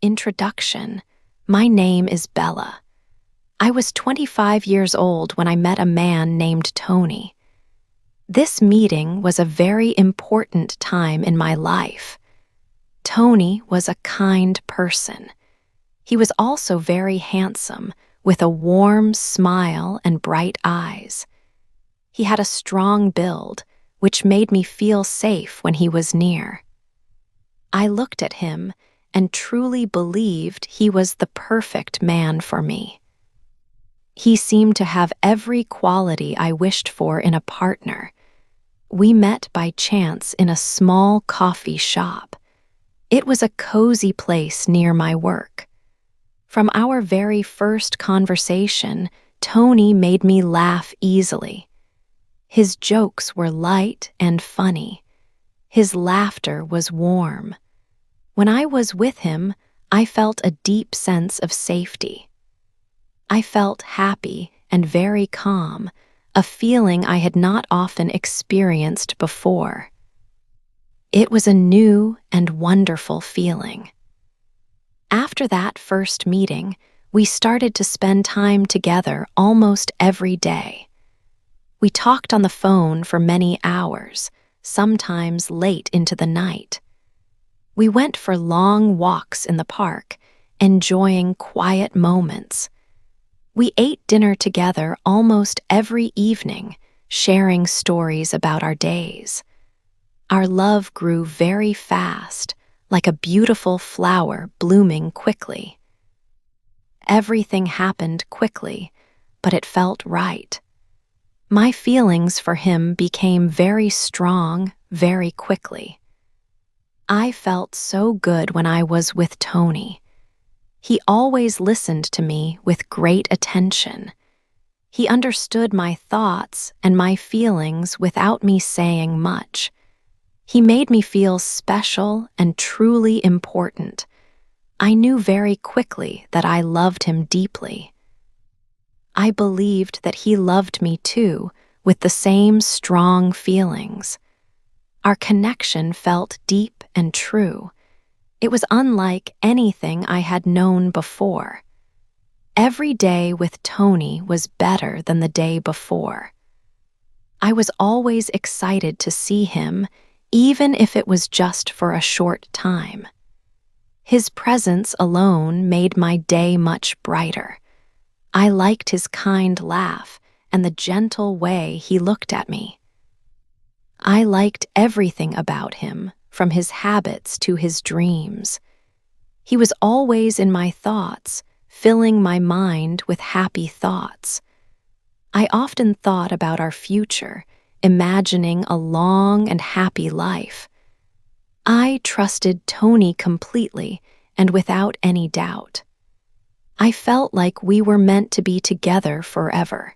Introduction. My name is Bella. I was 25 years old when I met a man named Tony. This meeting was a very important time in my life. Tony was a kind person. He was also very handsome, with a warm smile and bright eyes. He had a strong build, which made me feel safe when he was near. I looked at him and truly believed he was the perfect man for me. He seemed to have every quality I wished for in a partner. We met by chance in a small coffee shop. It was a cozy place near my work. From our very first conversation, Tony made me laugh easily. His jokes were light and funny. His laughter was warm. When I was with him, I felt a deep sense of safety. I felt happy and very calm, a feeling I had not often experienced before. It was a new and wonderful feeling. After that first meeting, we started to spend time together almost every day. We talked on the phone for many hours, sometimes late into the night. We went for long walks in the park, enjoying quiet moments. We ate dinner together almost every evening, sharing stories about our days. Our love grew very fast, like a beautiful flower blooming quickly. Everything happened quickly, but it felt right. My feelings for him became very strong very quickly. I felt so good when I was with Tony. He always listened to me with great attention. He understood my thoughts and my feelings without me saying much. He made me feel special and truly important. I knew very quickly that I loved him deeply. I believed that he loved me too, with the same strong feelings. Our connection felt deep and true. It was unlike anything I had known before. Every day with Tony was better than the day before. I was always excited to see him, even if it was just for a short time. His presence alone made my day much brighter. I liked his kind laugh and the gentle way he looked at me. I liked everything about him, from his habits to his dreams. He was always in my thoughts, filling my mind with happy thoughts. I often thought about our future, imagining a long and happy life. I trusted Tony completely and without any doubt. I felt like we were meant to be together forever.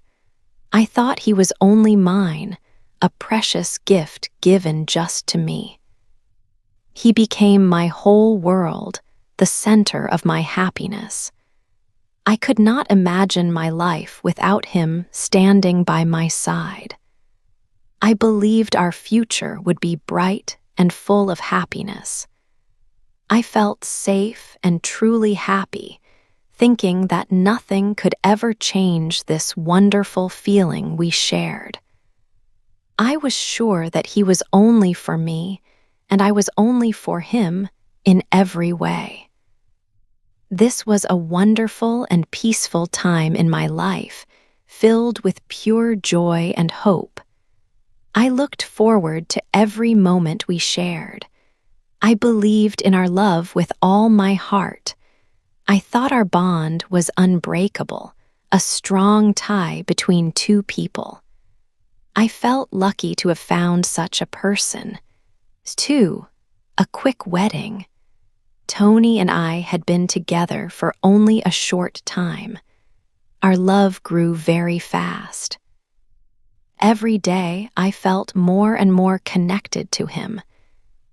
I thought he was only mine, a precious gift given just to me. He became my whole world, the center of my happiness. I could not imagine my life without him standing by my side. I believed our future would be bright and full of happiness. I felt safe and truly happy, thinking that nothing could ever change this wonderful feeling we shared. I was sure that he was only for me, and I was only for him in every way. This was a wonderful and peaceful time in my life, filled with pure joy and hope. I looked forward to every moment we shared. I believed in our love with all my heart. I thought our bond was unbreakable, a strong tie between two people. I felt lucky to have found such a person. Too, a quick wedding. Tony and I had been together for only a short time. Our love grew very fast. Every day I felt more and more connected to him.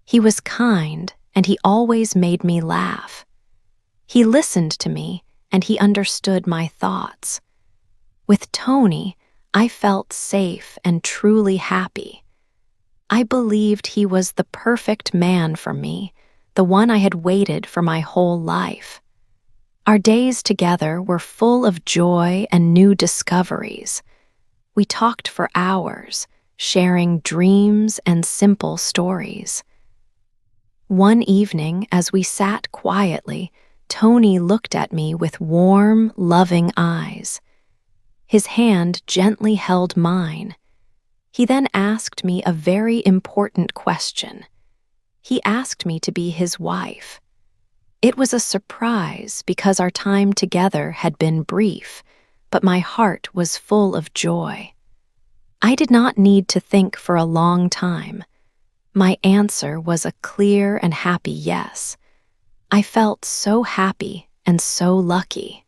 He was kind, and he always made me laugh. He listened to me, and he understood my thoughts. With Tony, I felt safe and truly happy. I believed he was the perfect man for me, the one I had waited for my whole life. Our days together were full of joy and new discoveries. We talked for hours, sharing dreams and simple stories. One evening, as we sat quietly, Tony looked at me with warm, loving eyes. His hand gently held mine. He then asked me a very important question. He asked me to be his wife. It was a surprise because our time together had been brief, but my heart was full of joy. I did not need to think for a long time. My answer was a clear and happy yes. I felt so happy and so lucky.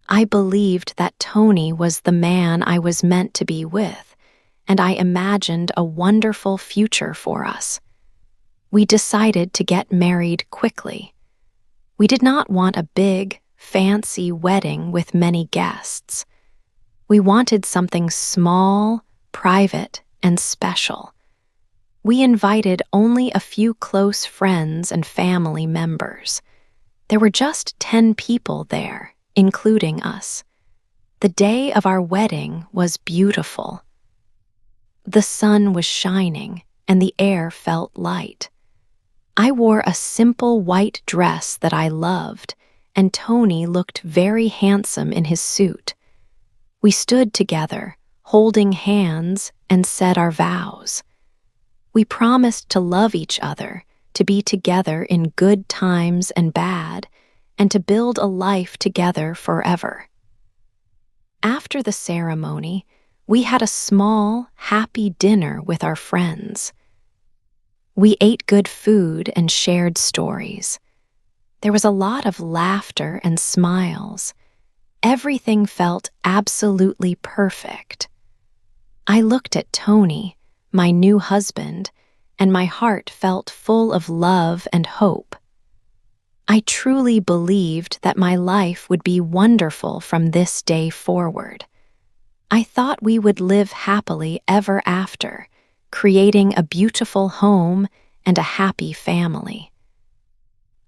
I believed that Tony was the man I was meant to be with, and I imagined a wonderful future for us. We decided to get married quickly. We did not want a big, fancy wedding with many guests. We wanted something small, private, and special. We invited only a few close friends and family members. There were just 10 people there, including us. The day of our wedding was beautiful. The sun was shining, and the air felt light. I wore a simple white dress that I loved, and Tony looked very handsome in his suit. We stood together, holding hands, and said our vows. We promised to love each other, to be together in good times and bad, and to build a life together forever. After the ceremony, we had a small, happy dinner with our friends. We ate good food and shared stories. There was a lot of laughter and smiles. Everything felt absolutely perfect. I looked at Tony, my new husband, and my heart felt full of love and hope. I truly believed that my life would be wonderful from this day forward. I thought we would live happily ever after, creating a beautiful home and a happy family.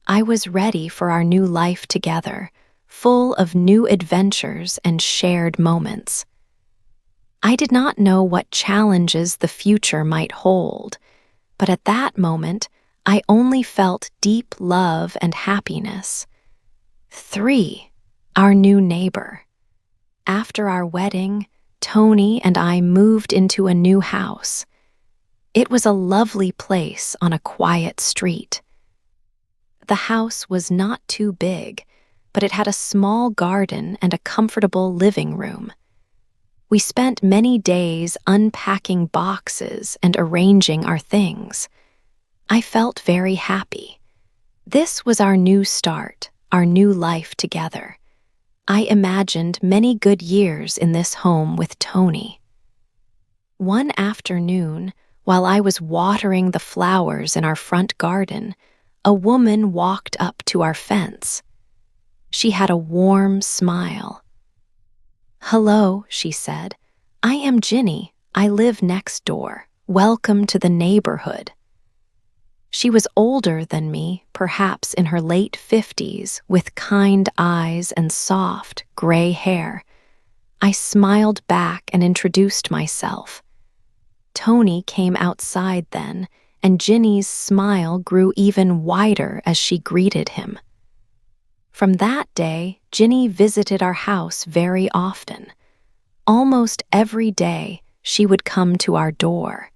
I was ready for our new life together, full of new adventures and shared moments. I did not know what challenges the future might hold, but at that moment, I only felt deep love and happiness. 3. Our new neighbor. After our wedding, Tony and I moved into a new house. It was a lovely place on a quiet street. The house was not too big, but it had a small garden and a comfortable living room. We spent many days unpacking boxes and arranging our things. I felt very happy. This was our new start, our new life together. I imagined many good years in this home with Tony. One afternoon, while I was watering the flowers in our front garden, a woman walked up to our fence. She had a warm smile. "Hello," she said. "I am Ginny. I live next door. Welcome to the neighborhood." She was older than me, perhaps in her late 50s, with kind eyes and soft, gray hair. I smiled back and introduced myself. Tony came outside then, and Ginny's smile grew even wider as she greeted him. From that day, Ginny visited our house very often. Almost every day, she would come to our door.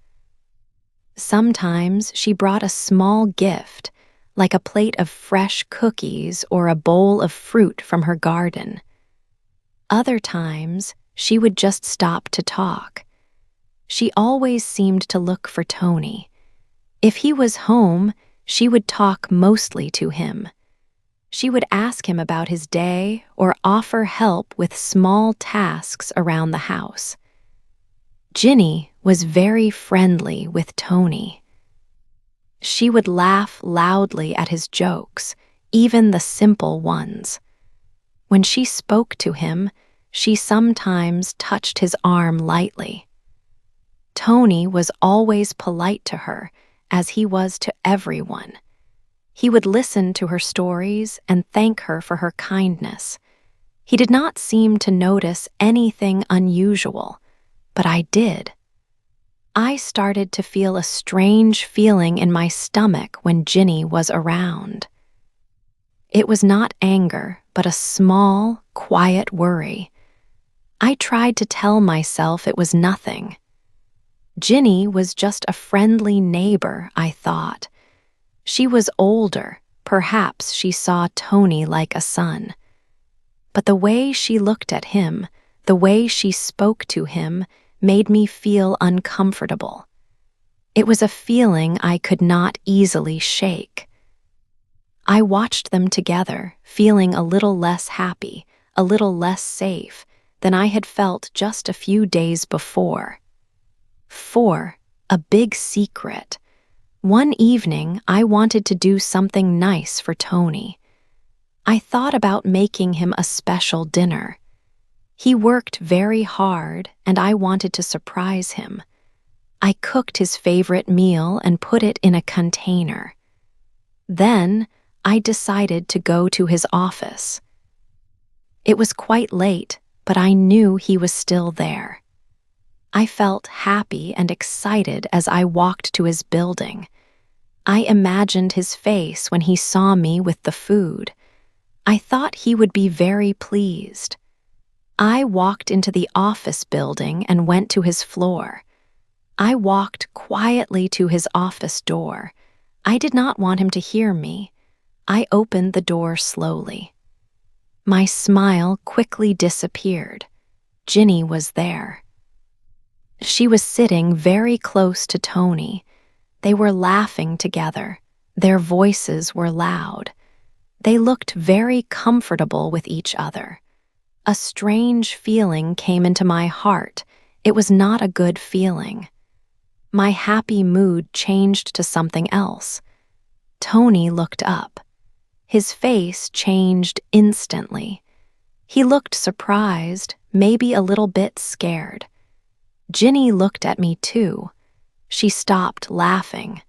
Sometimes she brought a small gift, like a plate of fresh cookies or a bowl of fruit from her garden. Other times, she would just stop to talk. She always seemed to look for Tony. If he was home, she would talk mostly to him. She would ask him about his day or offer help with small tasks around the house. Ginny was very friendly with Tony. She would laugh loudly at his jokes, even the simple ones. When she spoke to him, she sometimes touched his arm lightly. Tony was always polite to her, as he was to everyone. He would listen to her stories and thank her for her kindness. He did not seem to notice anything unusual, but I did. I started to feel a strange feeling in my stomach when Ginny was around. It was not anger, but a small, quiet worry. I tried to tell myself it was nothing. Ginny was just a friendly neighbor, I thought. She was older, perhaps she saw Tony like a son. But the way she looked at him, the way she spoke to him, made me feel uncomfortable. It was a feeling I could not easily shake. I watched them together, feeling a little less happy, a little less safe than I had felt just a few days before. 4. A big secret. One evening, I wanted to do something nice for Tony. I thought about making him a special dinner. He worked very hard, and I wanted to surprise him. I cooked his favorite meal and put it in a container. Then, I decided to go to his office. It was quite late, but I knew he was still there. I felt happy and excited as I walked to his building. I imagined his face when he saw me with the food. I thought he would be very pleased. I walked into the office building and went to his floor. I walked quietly to his office door. I did not want him to hear me. I opened the door slowly. My smile quickly disappeared. Ginny was there. She was sitting very close to Tony. They were laughing together. Their voices were loud. They looked very comfortable with each other. A strange feeling came into my heart. It was not a good feeling. My happy mood changed to something else. Tony looked up. His face changed instantly. He looked surprised, maybe a little bit scared. Ginny looked at me too. She stopped laughing.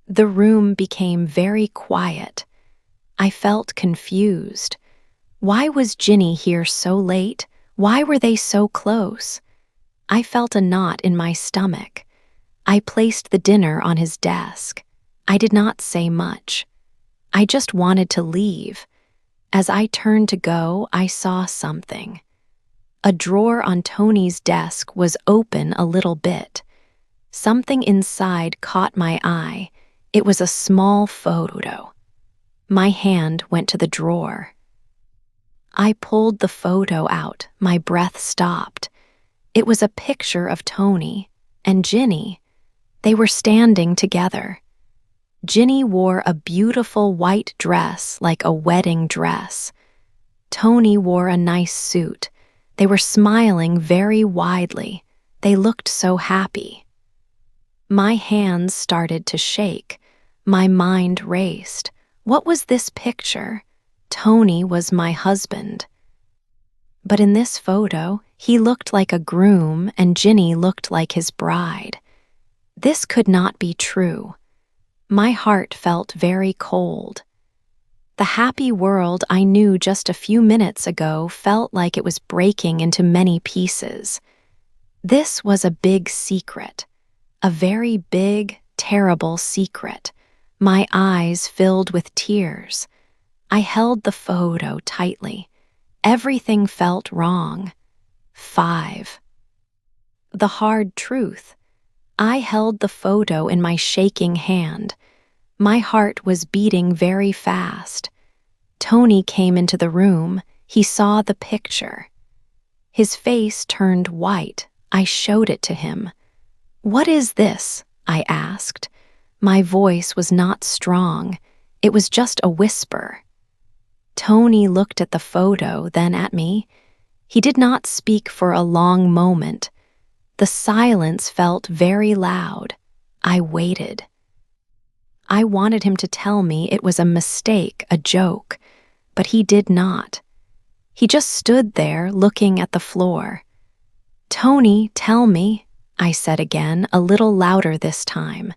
The room became very quiet. I felt confused. Why was Ginny here so late? Why were they so close? I felt a knot in my stomach. I placed the dinner on his desk. I did not say much. I just wanted to leave. As I turned to go, I saw something. A drawer on Tony's desk was open a little bit. Something inside caught my eye. It was a small photo. My hand went to the drawer. I pulled the photo out. My breath stopped. It was a picture of Tony and Ginny. They were standing together. Ginny wore a beautiful white dress like a wedding dress. Tony wore a nice suit. They were smiling very widely. They looked so happy. My hands started to shake. My mind raced. What was this picture? Tony was my husband. But in this photo, he looked like a groom and Ginny looked like his bride. This could not be true. My heart felt very cold. The happy world I knew just a few minutes ago felt like it was breaking into many pieces. This was a big secret, a very big, terrible secret. My eyes filled with tears. I held the photo tightly. Everything felt wrong. 5. The hard truth. I held the photo in my shaking hand. My heart was beating very fast. Tony came into the room. He saw the picture. His face turned white. I showed it to him. "What is this?" I asked. My voice was not strong. It was just a whisper. Tony looked at the photo, then at me. He did not speak for a long moment. The silence felt very loud. I waited. I wanted him to tell me it was a mistake, a joke, but he did not. He just stood there looking at the floor. "Tony, tell me," I said again, a little louder this time.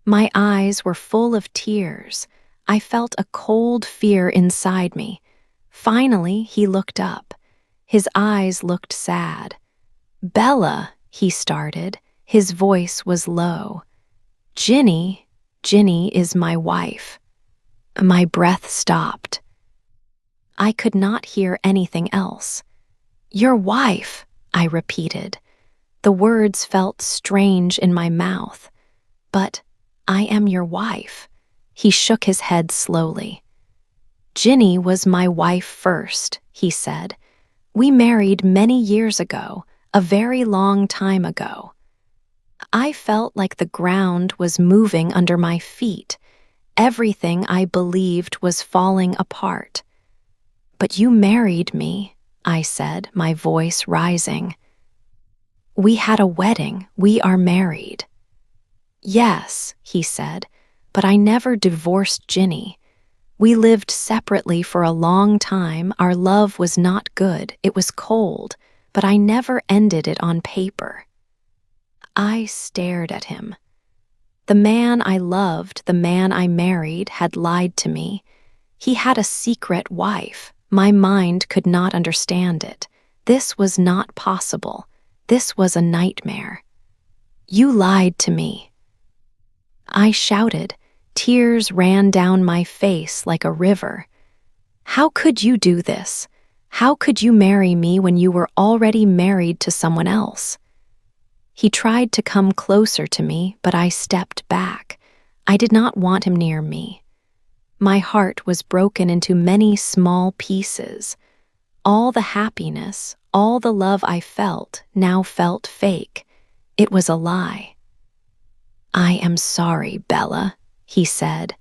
My eyes were full of tears. I felt a cold fear inside me. Finally, he looked up. His eyes looked sad. "Bella," he started. His voice was low. "Ginny is my wife." My breath stopped. I could not hear anything else. "Your wife," I repeated. The words felt strange in my mouth. "But I am your wife." He shook his head slowly. "Ginny was my wife first," he said. "We married many years ago, a very long time ago." I felt like the ground was moving under my feet. Everything I believed was falling apart. "But you married me," I said, my voice rising. "We had a wedding. We are married." "Yes," he said, "but I never divorced Ginny. We lived separately for a long time. Our love was not good. It was cold, but I never ended it on paper." I stared at him. The man I loved, the man I married, had lied to me. He had a secret wife. My mind could not understand it. This was not possible. This was a nightmare. "You lied to me." I shouted. Tears ran down my face like a river. "How could you do this? How could you marry me when you were already married to someone else?" He tried to come closer to me, but I stepped back. I did not want him near me. My heart was broken into many small pieces. All the happiness, all the love I felt, now felt fake. It was a lie. "I am sorry, Bella," he said.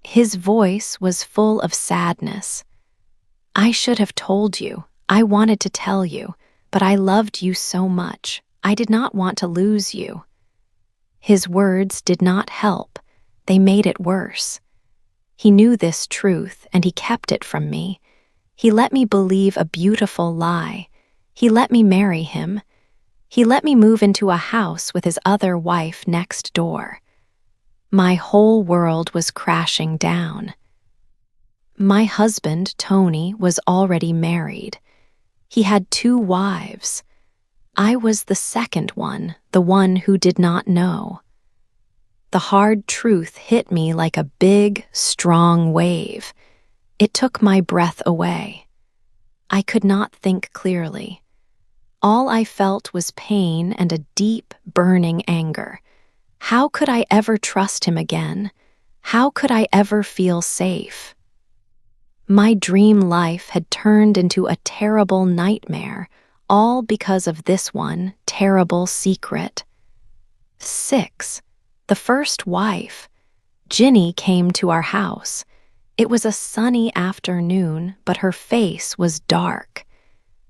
His voice was full of sadness. "I should have told you. I wanted to tell you, but I loved you so much. I did not want to lose you." His words did not help. They made it worse. He knew this truth, and he kept it from me. He let me believe a beautiful lie. He let me marry him. He let me move into a house with his other wife next door. My whole world was crashing down. My husband, Tony, was already married. He had 2 wives. I was the second one, the one who did not know. The hard truth hit me like a big, strong wave. It took my breath away. I could not think clearly. All I felt was pain and a deep, burning anger. How could I ever trust him again? How could I ever feel safe? My dream life had turned into a terrible nightmare, all because of this one terrible secret. 6. The first wife. Ginny came to our house. It was a sunny afternoon, but her face was dark.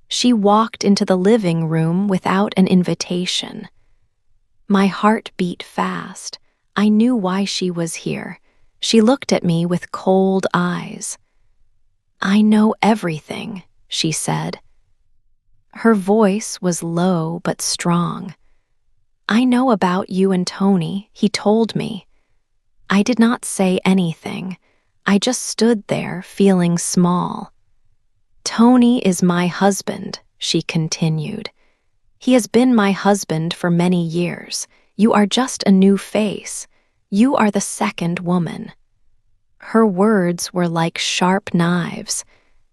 She walked into the living room without an invitation. My heart beat fast. I knew why she was here. She looked at me with cold eyes. "I know everything," she said. Her voice was low but strong. "I know about you and Tony. He told me." I did not say anything. I just stood there feeling small. "Tony is my husband," she continued. "He has been my husband for many years. You are just a new face. You are the second woman." Her words were like sharp knives.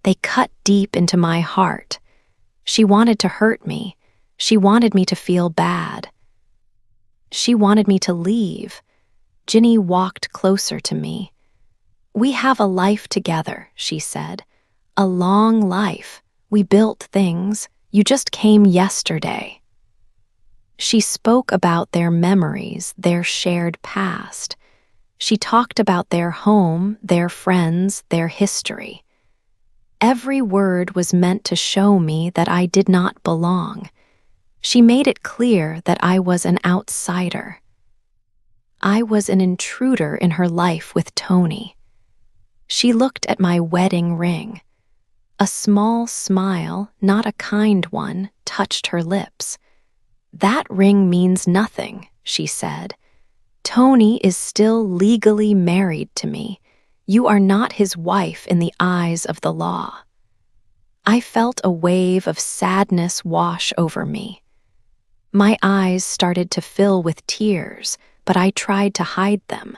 They cut deep into my heart. She wanted to hurt me. She wanted me to feel bad. She wanted me to leave. Ginny walked closer to me. "We have a life together," she said. "A long life. We built things. You just came yesterday." She spoke about their memories, their shared past. She talked about their home, their friends, their history. Every word was meant to show me that I did not belong. She made it clear that I was an outsider. I was an intruder in her life with Tony. She looked at my wedding ring. A small smile, not a kind one, touched her lips. "That ring means nothing," she said. Tony is still legally married to me. You are not his wife in the eyes of the law." I felt a wave of sadness wash over me. My eyes started to fill with tears, but I tried to hide them.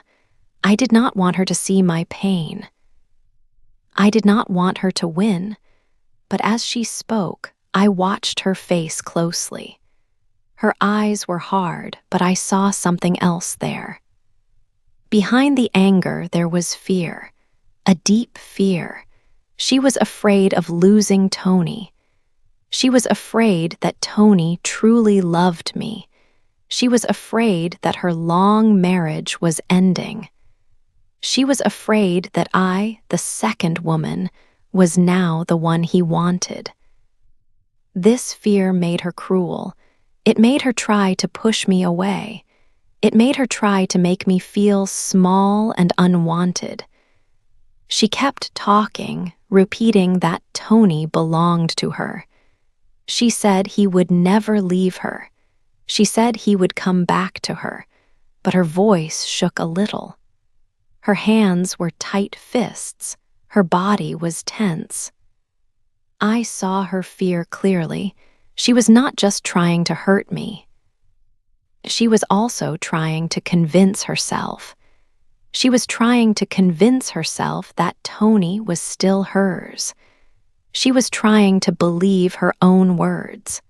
I did not want her to see my pain. I did not want her to win, but as she spoke, I watched her face closely. Her eyes were hard, but I saw something else there. Behind the anger, there was fear, a deep fear. She was afraid of losing Tony. She was afraid that Tony truly loved me. She was afraid that her long marriage was ending. She was afraid that I, the second woman, was now the one he wanted. This fear made her cruel. It made her try to push me away. It made her try to make me feel small and unwanted. She kept talking, repeating that Tony belonged to her. She said he would never leave her. She said he would come back to her, but her voice shook a little. Her hands were tight fists. Her body was tense. I saw her fear clearly. She was not just trying to hurt me. She was also trying to convince herself. She was trying to convince herself that Tony was still hers. She was trying to believe her own words.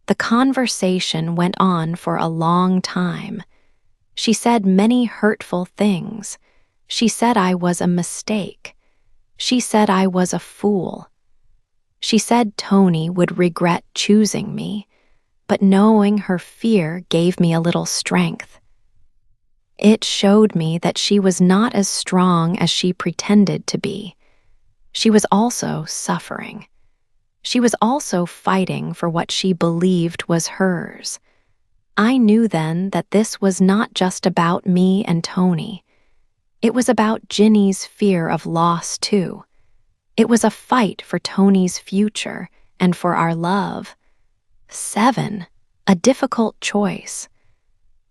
The conversation went on for a long time. She said many hurtful things. She said I was a mistake. She said I was a fool. She said Tony would regret choosing me, but knowing her fear gave me a little strength. It showed me that she was not as strong as she pretended to be. She was also suffering. She was also fighting for what she believed was hers. I knew then that this was not just about me and Tony. It was about Ginny's fear of loss, too. It was a fight for Tony's future and for our love. 7, a difficult choice.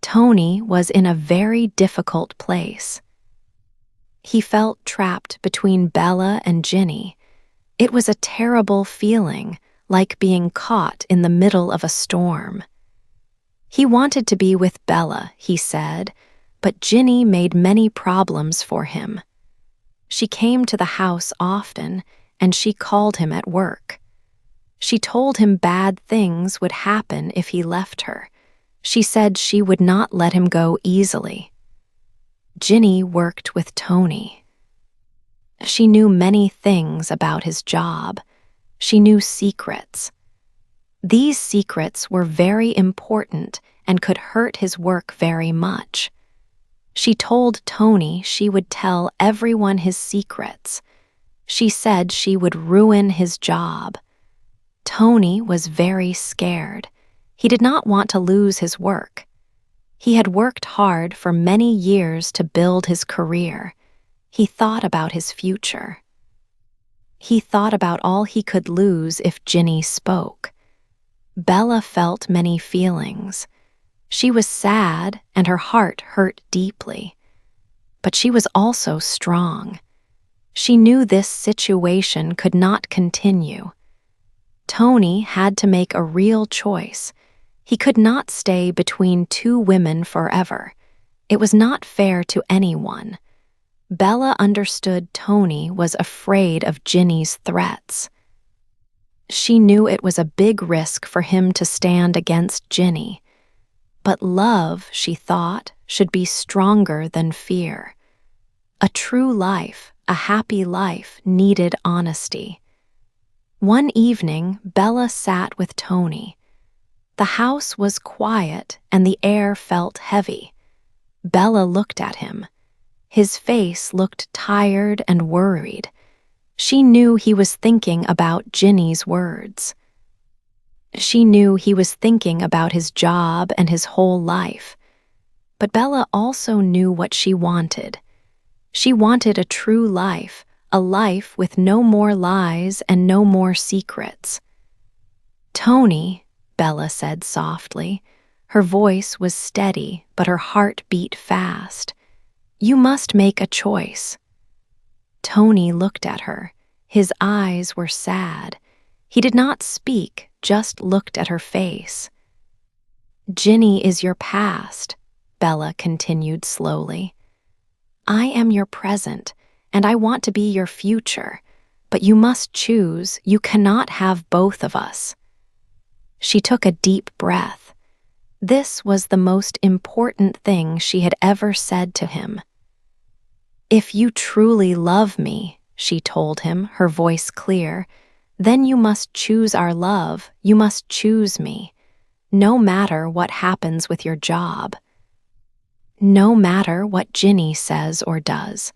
Tony was in a very difficult place. He felt trapped between Bella and Ginny. It was a terrible feeling, like being caught in the middle of a storm. He wanted to be with Bella, he said, but Ginny made many problems for him. She came to the house often, and she called him at work. She told him bad things would happen if he left her. She said she would not let him go easily. Ginny worked with Tony. She knew many things about his job. She knew secrets. These secrets were very important and could hurt his work very much. She told Tony she would tell everyone his secrets. She said she would ruin his job. Tony was very scared. He did not want to lose his work. He had worked hard for many years to build his career. He thought about his future. He thought about all he could lose if Ginny spoke. Bella felt many feelings. She was sad and her heart hurt deeply. But she was also strong. She knew this situation could not continue. Tony had to make a real choice. He could not stay between two women forever. It was not fair to anyone. Bella understood Tony was afraid of Ginny's threats. She knew it was a big risk for him to stand against Ginny. But love, she thought, should be stronger than fear. A true life, a happy life, needed honesty. One evening, Bella sat with Tony. The house was quiet and the air felt heavy. Bella looked at him. His face looked tired and worried. She knew he was thinking about Ginny's words. She knew he was thinking about his job and his whole life. But Bella also knew what she wanted. She wanted a true life, a life with no more lies and no more secrets. "Tony," Bella said softly. Her voice was steady, but her heart beat fast. "You must make a choice." Tony looked at her. His eyes were sad. He did not speak, just looked at her face. "Ginny is your past," Bella continued slowly. "I am your present, and I want to be your future. But you must choose. You cannot have both of us." She took a deep breath. This was the most important thing she had ever said to him. "If you truly love me," she told him, her voice clear, "then you must choose our love. You must choose me. No matter what happens with your job. No matter what Ginny says or does.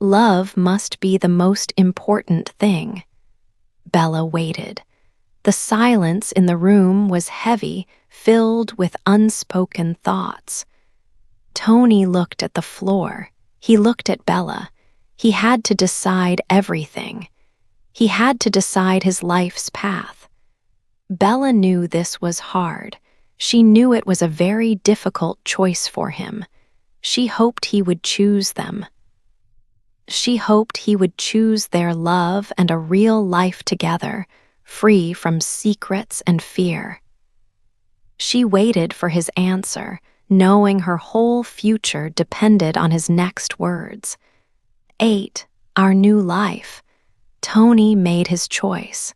Love must be the most important thing." Bella waited. The silence in the room was heavy, filled with unspoken thoughts. Tony looked at the floor. He looked at Bella. He had to decide everything. He had to decide his life's path. Bella knew this was hard. She knew it was a very difficult choice for him. She hoped he would choose them. She hoped he would choose their love and a real life together, free from secrets and fear. She waited for his answer, knowing her whole future depended on his next words. 8, our new life. Tony made his choice.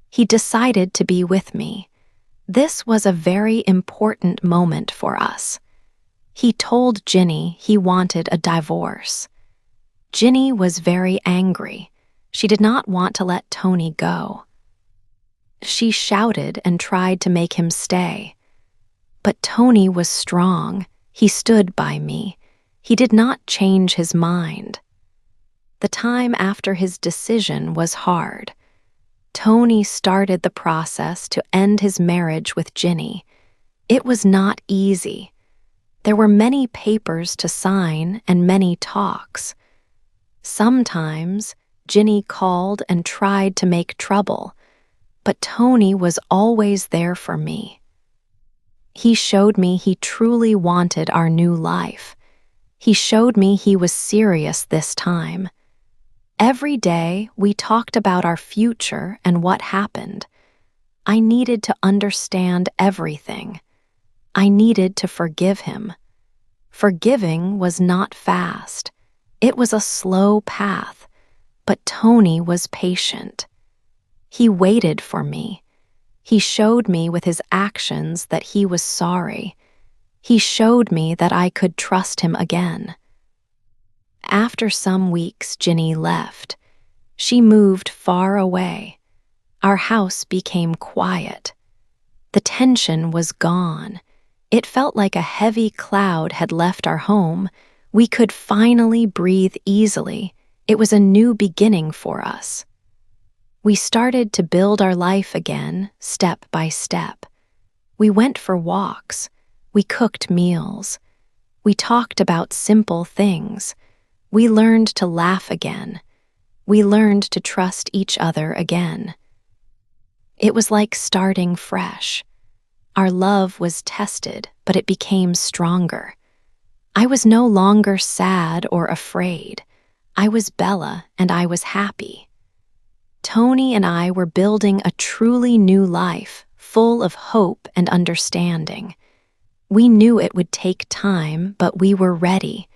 He decided to be with me. This was a very important moment for us. He told Ginny he wanted a divorce. Ginny was very angry. She did not want to let Tony go. She shouted and tried to make him stay. But Tony was strong. He stood by me. He did not change his mind. The time after his decision was hard. Tony started the process to end his marriage with Ginny. It was not easy. There were many papers to sign and many talks. Sometimes Ginny called and tried to make trouble, but Tony was always there for me. He showed me he truly wanted our new life. He showed me he was serious this time. Every day, we talked about our future and what happened. I needed to understand everything. I needed to forgive him. Forgiving was not fast. It was a slow path, but Tony was patient. He waited for me. He showed me with his actions that he was sorry. He showed me that I could trust him again. After some weeks, Ginny left. She moved far away. Our house became quiet. The tension was gone. It felt like a heavy cloud had left our home. We could finally breathe easily. It was a new beginning for us. We started to build our life again, step by step. We went for walks. We cooked meals. We talked about simple things. We learned to laugh again. We learned to trust each other again. It was like starting fresh. Our love was tested, but it became stronger. I was no longer sad or afraid. I was Bella, and I was happy. Tony and I were building a truly new life, full of hope and understanding. We knew it would take time, but we were ready.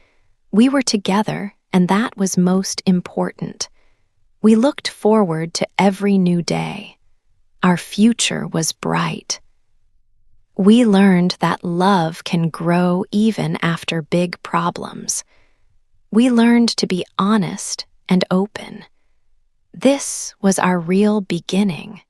We were together, and that was most important. We looked forward to every new day. Our future was bright. We learned that love can grow even after big problems. We learned to be honest and open. This was our real beginning.